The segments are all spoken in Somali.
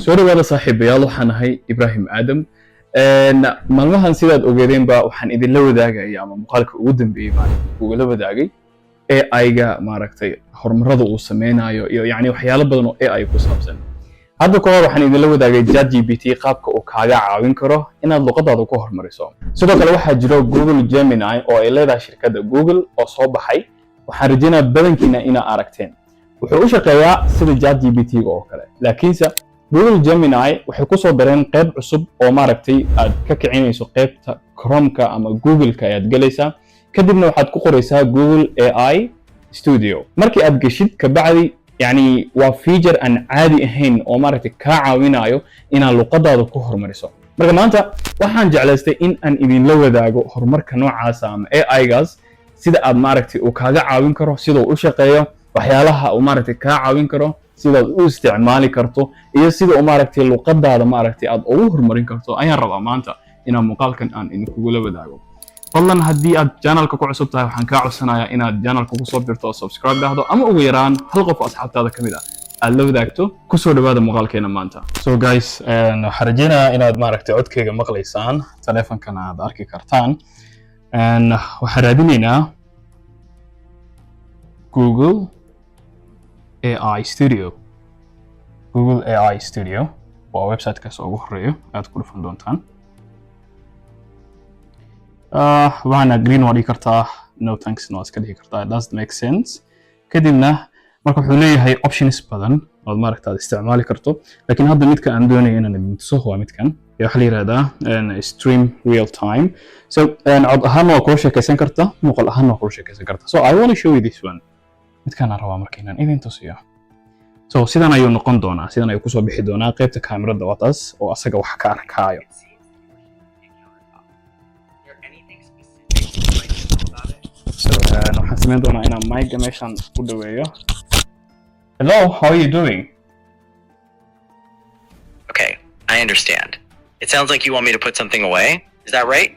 soo dhawaada saaxiibayaal waxaan ahay Ibrahim Aadam maalmahan sidaad ogeedeen ba waxaan idin la wadaagay ama muuqaalka ugu dambeeyay baan ugu la wadaagay AI-ga maaragtay horumarada uu sameynayo iyo yani waxyaalo badan oo AI ku saabsan hadda ka hor waxaan idin la wadaagay ChatGPT qaabka uu kaaga caawin karo inaad luqadaada ku horumariso sidoo kale waxaa jira Google Gemini oo ay leedahay shirkadda Google oo soo baxay waxaan rajaynayaa badankiina inaad aragteen wuxuu u shaqeeyaa sida ChatGPT oo kale laakiinse Google Gemini waxay ku soo dareen qayb cusub oo maaragtay aad ka kicinayso qaybta Chrome-ka ama Google-ka aad galaysaa kadibna waxaad ku qoraysaa Google AI Studio markii aad gashid ka bacdi yani waa feature aan caadi ahayn oo maaragtay ka caawinayo inaad luqadaada ku horumariso marka maanta waxaan jeclaystay in aan idin la wadaago horumarka noocaas ama AI-gaas sida aad maaragtay uu kaaga caawin karo sida uu u shaqeeyo waxyaalaha uu maaragtay ka caawin karo sida aad u isticmaali karto iyo sida uu maaragtay luqadaada maaragtay aad ugu horumarin karto ayaan rabaa maanta inaan muuqaalkan aan idinku la wadaago fadlan haddii aad channelka ku cusub tahay waxaan kaa codsanayaa inaad channelka ku soo birto oo subscribe dhahdo ama ugu yaraan hal qof oo asxaabtaada kamid ah aad la wadaagto ku soo dhawaada muuqaalkeena maanta so guys waxaan rajaynayaa inaad maaragtay codkayga maqlaysaan taleefankana aad arki kartaan waxaan raadinaynaa Google AI Studio Google AI Studio waa website-kaas ugu horeeyo aad ku dhufan doontaan waxaana green waa dhigi kartaa no thanks no iska dhigi kartaa it doesn't make sense kadibna marka wuxuu leeyahay options badan oo maaragtay aad isticmaali karto laakiin hadda midka aan doonayo inaan idin tuso waa midkan waxa la yiraahdaa stream real time so cod ahaan waa ku sheekaysan kartaa muuqaal ahaan waa ku sheekaysan kartaa so I want to show you this one midkan aan rabaa marka inaan idin tusiyo so sidan ayuu noqon doonaa sidan ayuu ku soo bixi doonaa qaybta kaamirada wataas oo asaga wax ka arkaayo so waxaan sameyn doonaa inaan mic-ga meeshan ku dhaweeyo hello how are you doing okay I understand it sounds like you want me to put something away is that right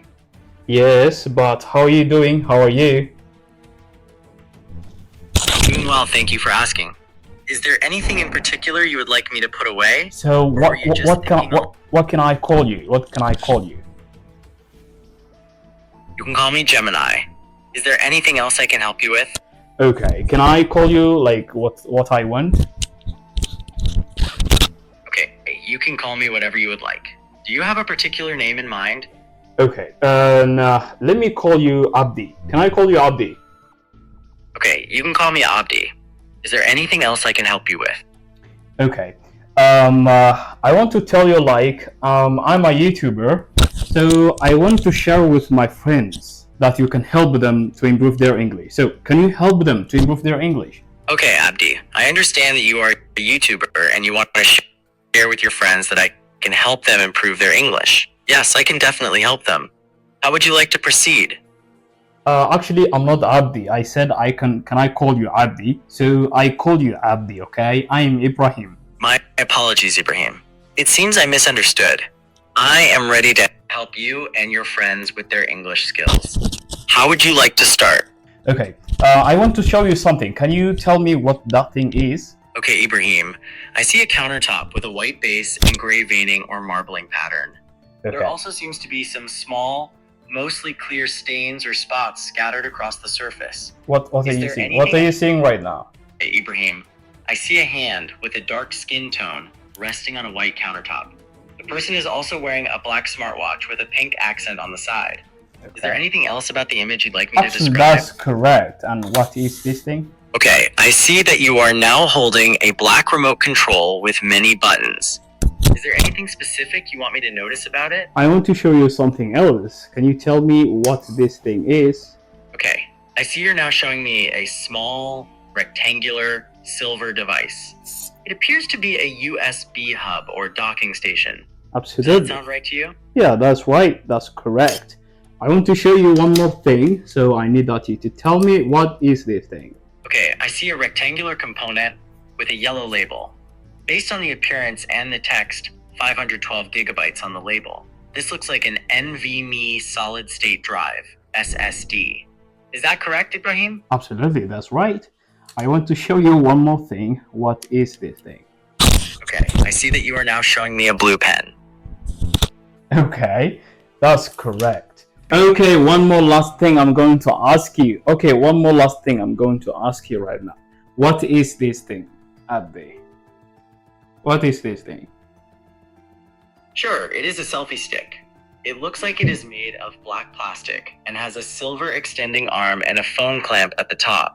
yes but how are you doing how are you doing well thank you for asking is there anything in particular you would like me to put away so what can I call you what can I call you you can call me Gemini is there anything else I can help you with okay can I call you like what I want okay you can call me whatever you would like do you have a particular name in mind okay let me call you Abdi can I call you Abdi okay you can call me Abdi is there anything else I can help you with okay I want to tell you like I'm a YouTuber so I want to share with my friends that you can help them to improve their English so can you help them to improve their English okay Abdi I understand that you are a YouTuber and you want to share with your friends that I can help them improve their English yes I can definitely help them how would you like to proceed actually I'm not Abdi I said can I call you Abdi so I call you Abdi okay I'm Ibrahim my apologies Ibrahim it seems I misunderstood I am ready to help you and your friends with their English skills how would you like to start okay I want to show you something can you tell me what that thing is okay Ibrahim I see a countertop with a white base and gray veining or marbling pattern okay. There also seems to be some small mostly clear stains or spots scattered across the surface what are you seeing what are you seeing right now hey, Ibrahim I see a hand with a dark skin tone resting on a white countertop the person is also wearing a black smartwatch with a pink accent on the side okay. Is there anything else about the image you'd like me to describe that's correct and what is this thing okay I see that you are now holding a black remote control with many buttons is there anything specific you want me to notice about it I want to show you something else can you tell me what this thing is okay I see you're now showing me a small rectangular silver device it appears to be a USB hub or docking station absolutely does that sound right to you yeah that's right that's correct I want to show you one more thing so I need that you to tell me what is this thing okay I see a rectangular component with a yellow label based on the appearance and the text 512 gigabytes on the label this looks like an NVMe solid state drive SSD is that correct Ibrahim absolutely that's right I want to show you one more thing what is this thing okay I I see that you are now showing me a blue pen. Okay, that's correct. Okay, one more last thing I'm going to ask you. Okay, one more last thing I'm going to ask you right now. What is this thing, Abdi? What is this thing? Sure, it is a selfie stick. It looks like it is made of black plastic and has a silver extending arm and a phone clamp at the top.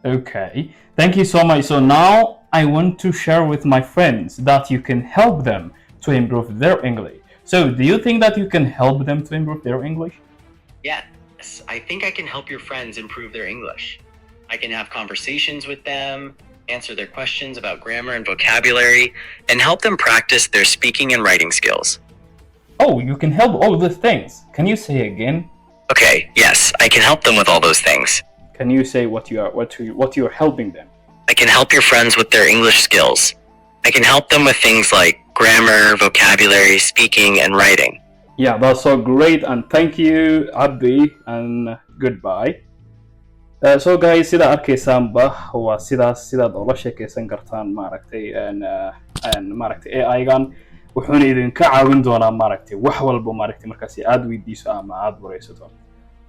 Okay, thank you so much. So now I want to share with my friends that you can help them to improve their English. So do you think that you can help them to improve their English? Yes, I think I can help your friends improve their English. I can have conversations with them, answer their questions about grammar and vocabulary, and help them practice their speaking and writing skills. Oh, you can help all these things. Can you say again? Okay, yes, I can help them with all those things. Can you say what you are helping them? I can help your friends with their English skills. I can help them with things like grammar, vocabulary, speaking, and writing. Yeah, that's so great, and thank you, Abdi, and goodbye. So guys, sida arkaysaanba waa sidaad ula sheekaysan kartaan maaragtay maaragtay AI-gan wuxuuna idinka caawin doonaa maaragtay wax walba maaragtay markaasi aad weydiiso ama aad wareysato.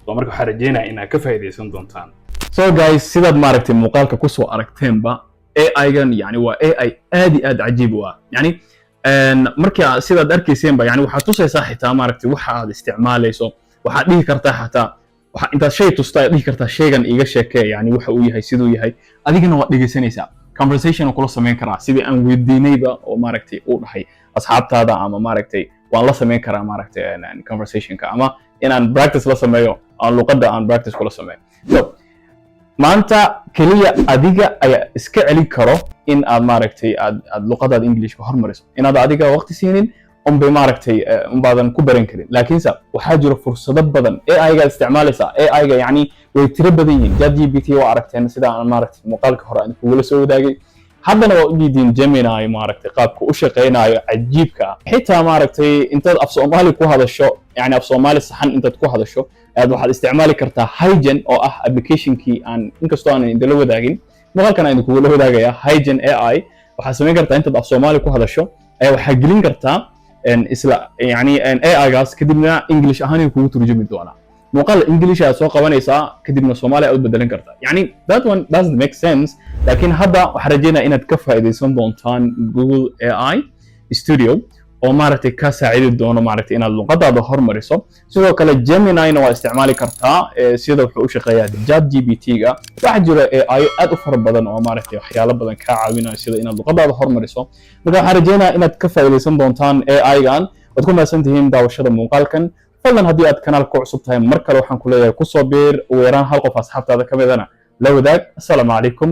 So marka waxaan rajeynayaa inaad ka faa'iideysan doontaan. So guys, sidaad maaragtay muuqaalka ku soo aragteenba AI-gan yani waa AI aad iyo aad cajiib u ah. Yani markii sidaad arkayseenba yani waxaad tusaysaa xitaa maaragtay waxa aad isticmaalayso, waxaad dhihi kartaa xitaa waxa intaad shay tustaa dhihi kartaa shaygan iiga sheekee yani waxa uu yahay siduu yahay adigana waad dhegeysanaysaa conversation oo kula sameyn karaa sidii aan weydiinayba oo maaragtay uu dhahay asxaabtaada ama maaragtay waan la sameyn karaa maaragtay conversationka ama inaan practice la sameeyo aan luqadda aan practice kula sameeyo. So maanta kaliya adiga ayaa iska celin karo in aad maaragtay aad luqadaada Englishka hormariso inaad adiga waqti siinin bay maaragtay baadan ku baran karin laakiinse waxaa jira fursado badan AI-ga isticmaalaysa AI-ga yani way tiro badan yihiin ChatGPT oo aragteen sida aan maaragtay muuqaalka hore aan kuula soo wadaagay haddana waa u diidin Gemini maaragtay qaabka u shaqeynayo cajiibka xitaa maaragtay intaad af Soomaali ku hadasho yani af Soomaali saxan intaad ku hadasho waxaad isticmaali kartaa Hygen oo ah application-kii aan inkastoo aan idin la wadaagin muuqaalkan aan idin kula wadaagaya Hygen AI waxaad sameyn kartaa intaad af Soomaali ku hadasho waxaad gelin kartaa isla yani AI-gaas kadibna English ahaan kugu turjumi doona muuqaal English aad soo qabanaysaa kadibna Soomaali aad bedelan kartaa yani that one doesn't make sense laakiin hadda waxaan rajeynayaa inaad ka faa'iideysan doontaan Google AI Studio oo maaragtay ka saacidi doono maaragtay inaad luqadaada hormariso sidoo kale Gemini-na waa isticmaali kartaa sida wuxuu u shaqeeyaa ChatGPT-ga waxa jira AI aad u fara badan oo maaragtay waxyaalo badan ka caawinaya sida inaad luqadaada hormariso marka waxaan rajeynayaa inaad ka faa'iideysan doontaan AI-gan waad ku mahadsantihiin daawashada muuqaalkan fadlan haddii aad kanaalka ku cusub tahay mar kale waxaan ku leeyahay ku soo biir ugu yaraan hal qof asxaabtaada ka midana la wadaag. Assalaamu calaykum.